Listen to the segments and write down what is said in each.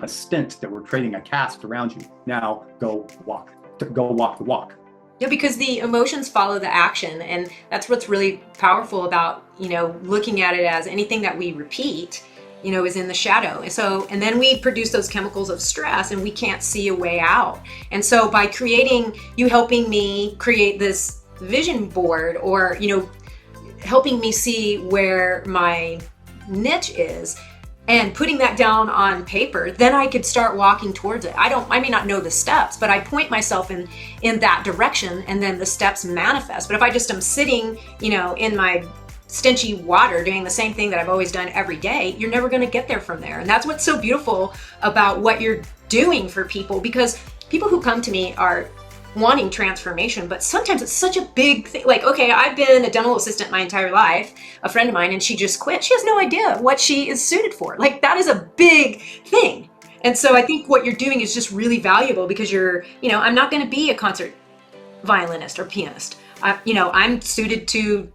a stint that we're creating a cast around you. Now go walk the walk. Yeah, because the emotions follow the action, and that's what's really powerful about, looking at it as anything that we repeat, is in the shadow. And then we produce those chemicals of stress and we can't see a way out. And so by helping me create this vision board, or, helping me see where my niche is, and putting that down on paper, then I could start walking towards it. I may not know the steps, but I point myself in that direction, and then the steps manifest. But if I just am sitting, in my stinchy water doing the same thing that I've always done every day, you're never going to get there from there. And that's what's so beautiful about what you're doing for people, because people who come to me are wanting transformation, but sometimes it's such a big thing. Like, okay, I've been a dental assistant my entire life, a friend of mine, and she just quit. She has no idea what she is suited for. Like, that is a big thing. And so I think what you're doing is just really valuable, because I'm not going to be a concert violinist or pianist. I'm suited to,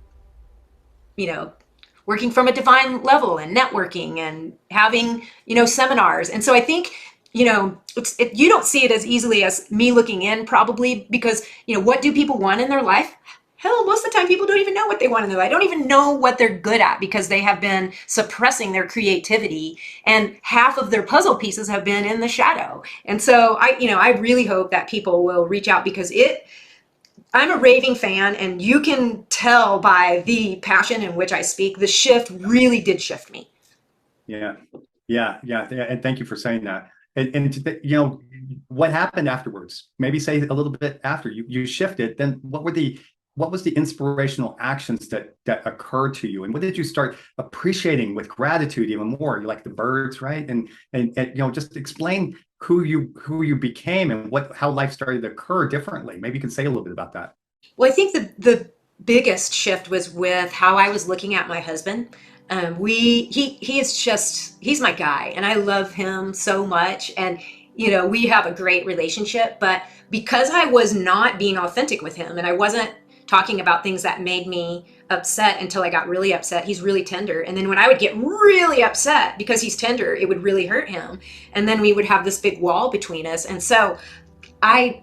working from a divine level and networking and having, seminars. And so I think, you don't see it as easily as me looking in, probably because, what do people want in their life? Hell, most of the time people don't even know what they want in their life. Don't even know what they're good at, because they have been suppressing their creativity, and half of their puzzle pieces have been in the shadow. And so I really hope that people will reach out, because I'm a raving fan, and you can tell by the passion in which I speak, the shift really did shift me. Yeah. And thank you for saying that. And what happened afterwards? Maybe say a little bit after you shifted. Then what was the inspirational actions that occurred to you, and what did you start appreciating with gratitude even more? You like the birds, right? And just explain who you became and how life started to occur differently. Maybe you can say a little bit about that. Well, I think the biggest shift was with how I was looking at my husband. He's my guy, and I love him so much, and we have a great relationship. But because I was not being authentic with him, and I wasn't talking about things that made me upset until I got really upset. He's really tender, and then when I would get really upset because he's tender, it would really hurt him, and then we would have this big wall between us. And so I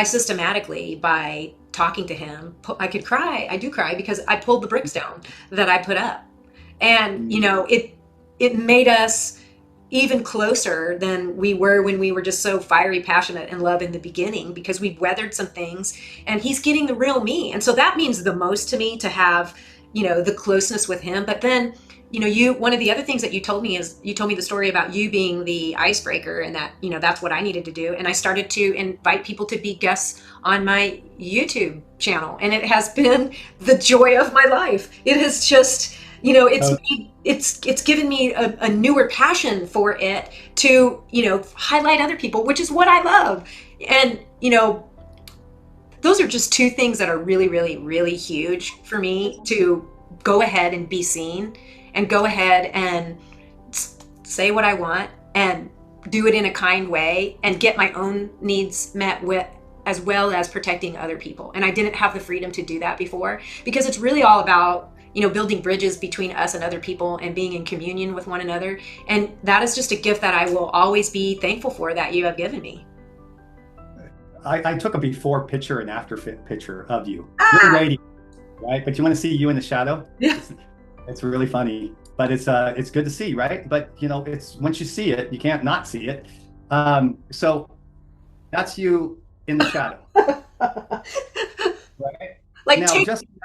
systematically, by talking to him, I could cry. I do cry because I pulled the bricks down that I put up. And, it made us even closer than we were when we were just so fiery, passionate, and love in the beginning, because we weathered some things, and he's getting the real me. And so that means the most to me, to have, the closeness with him. But then, one of the other things that you told me is, you told me the story about you being the icebreaker, and that, that's what I needed to do. And I started to invite people to be guests on my YouTube channel. And it has been the joy of my life. It has just, it's given me a newer passion for it to, highlight other people, which is what I love. And, those are just two things that are really, really, really huge for me, to go ahead and be seen, and go ahead and say what I want, and do it in a kind way, and get my own needs met with, as well as protecting other people. And I didn't have the freedom to do that before, because it's really all about, building bridges between us and other people, and being in communion with one another. And that is just a gift that I will always be thankful for, that you have given me. I took a before picture and after picture of you. Ah! You're radiant, right? But you want to see you in the shadow? Yeah. It's really funny, but it's good to see, right? But it's, once you see it, you can't not see it. So that's you in the shadow, right? Like, now,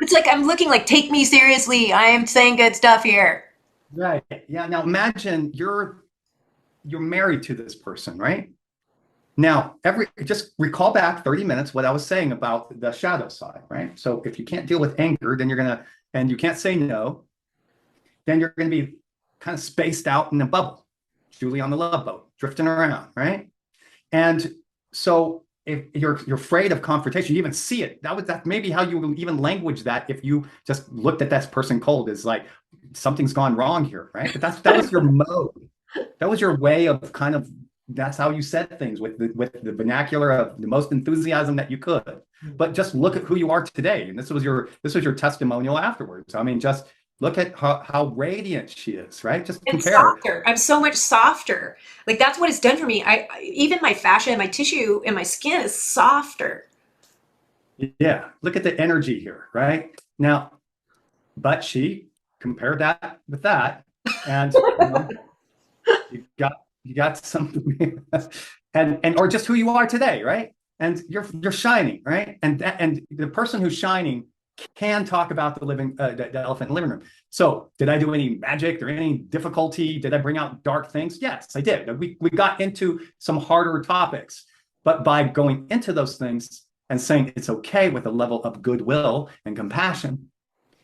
it's like I'm looking like, take me seriously. I am saying good stuff here. Right. Yeah. Now imagine you're married to this person, right? Now, just recall back 30 minutes what I was saying about the shadow side, right? So if you can't deal with anger, then and you can't say no, then you're gonna be kind of spaced out in a bubble, Julie on the Love Boat, drifting around, right? And so if you're afraid of confrontation, you even see it. That maybe how you would even language that, if you just looked at that person cold, is like, something's gone wrong here, right? But that was your mode. That was your way of kind of, that's how you said things, with the vernacular of the most enthusiasm that you could. But just look at who you are today, and this was your testimonial afterwards. I mean, just Look at how radiant she is, right? Just And compare. softer. I'm so much softer. Like that's what it's done for me. Even my fascia, my tissue, and my skin is softer. Yeah, look at the energy here, right? Now, but she compared that with that, and you got some, and or just who you are today, right? And you're shining, right? And the person who's shining can talk about the elephant in the living room. So, did I do any magic or any difficulty? Did I bring out dark things? Yes, I did. We got into some harder topics, but by going into those things and saying it's okay with a level of goodwill and compassion,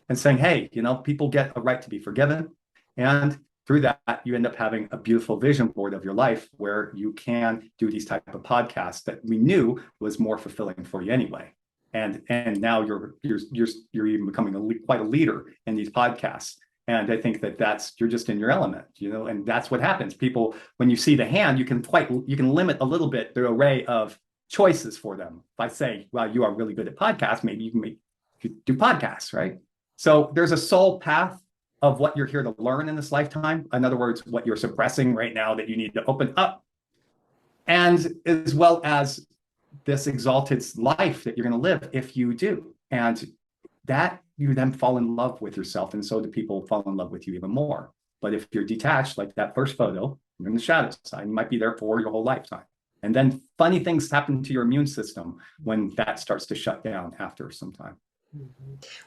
and saying, hey, people get a right to be forgiven, and through that you end up having a beautiful vision board of your life where you can do these type of podcasts that we knew was more fulfilling for you anyway. And now you're even becoming quite a leader in these podcasts. And I think that's you're just in your element, and that's what happens. People, when you see the hand, you can limit a little bit the array of choices for them by saying, well, you are really good at podcasts, maybe you can do podcasts, right? So there's a soul path of what you're here to learn in this lifetime. In other words, what you're suppressing right now that you need to open up, and as well as this exalted life that you're going to live if you do. And that you then fall in love with yourself, and so do people fall in love with you even more. But if you're detached, like that first photo, you're in the shadow side, you might be there for your whole lifetime. And then funny things happen to your immune system when that starts to shut down after some time.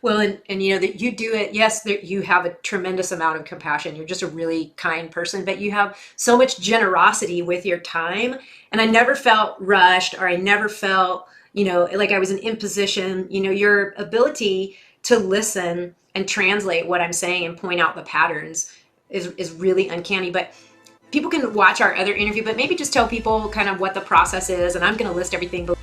Well, and that you do it. Yes, you have a tremendous amount of compassion. You're just a really kind person, but you have so much generosity with your time. And I never felt rushed, or I never felt, like I was an imposition. Your ability to listen and translate what I'm saying and point out the patterns is really uncanny. But people can watch our other interview, but maybe just tell people kind of what the process is. And I'm going to list everything below.